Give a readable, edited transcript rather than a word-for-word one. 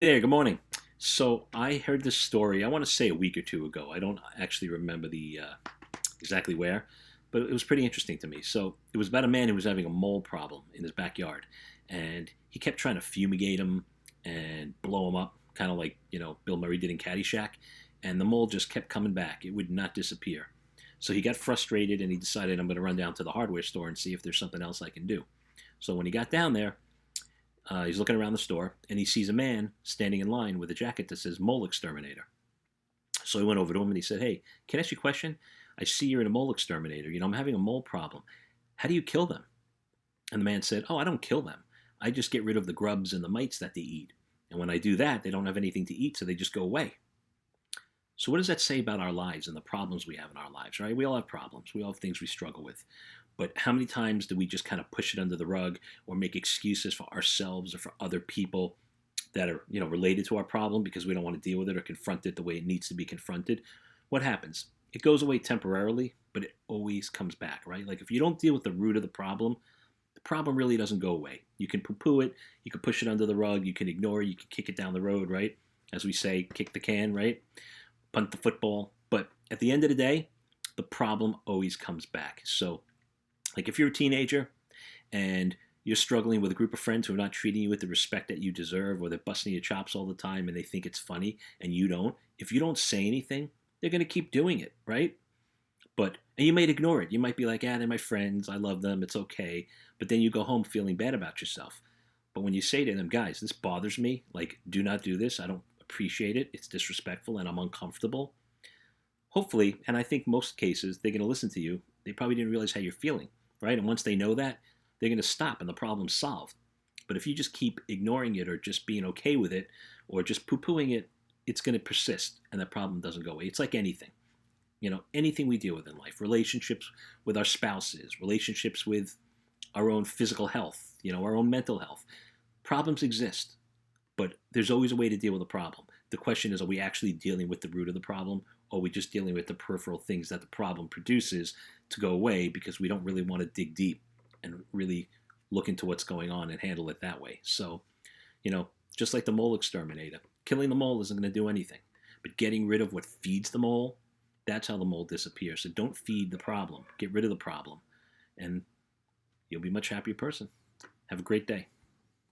There, good morning. So I heard this story, I want to say a week or two ago. I don't actually remember the exactly where, but it was pretty interesting to me. So it was about a man who was having a mole problem in his backyard, and he kept trying to fumigate him and blow him up, kind of like Bill Murray did in Caddyshack, and the mole just kept coming back. It would not disappear. So he got frustrated and he decided I'm going to run down to the hardware store and see if there's something else I can do. So when he got down there, he's looking around the store and he sees a man standing in line with a jacket that says Mole Exterminator. So he went over to him and he said, "Hey, can I ask you a question? I see you're in a mole exterminator. I'm having a mole problem. How do you kill them?" And the man said, "Oh, I don't kill them. I just get rid of the grubs and the mites that they eat. And when I do that, they don't have anything to eat, so they just go away." So what does that say about our lives and the problems we have in our lives, right? We all have problems. We all have things we struggle with. But how many times do we just kind of push it under the rug or make excuses for ourselves or for other people that are, related to our problem because we don't want to deal with it or confront it the way it needs to be confronted? What happens? It goes away temporarily, but it always comes back, right? Like if you don't deal with the root of the problem really doesn't go away. You can poo-poo it, you can push it under the rug, you can ignore it, you can kick it down the road, right? As we say, kick the can, right? Punt the football. But at the end of the day, the problem always comes back. So, like if you're a teenager and you're struggling with a group of friends who are not treating you with the respect that you deserve, or they're busting your chops all the time and they think it's funny and you don't, if you don't say anything, they're going to keep doing it, right? And you might ignore it. You might be like, they're my friends. I love them. It's okay. But then you go home feeling bad about yourself. But when you say to them, guys, this bothers me, like, do not do this. I don't appreciate it. It's disrespectful and I'm uncomfortable. Hopefully, and I think most cases, they're going to listen to you. They probably didn't realize how you're feeling, right? And once they know that, they're going to stop and the problem's solved. But if you just keep ignoring it or just being okay with it or just poo-pooing it, it's going to persist and the problem doesn't go away. It's like anything. Anything we deal with in life, relationships with our spouses, relationships with our own physical health, our own mental health. Problems exist, but there's always a way to deal with a problem. The question is, are we actually dealing with the root of the problem, or are we just dealing with the peripheral things that the problem produces to go away because we don't really want to dig deep and really look into what's going on and handle it that way? So, just like the mole exterminator, killing the mole isn't going to do anything, but getting rid of what feeds the mole, that's how the mole disappears. So don't feed the problem. Get rid of the problem, and you'll be a much happier person. Have a great day.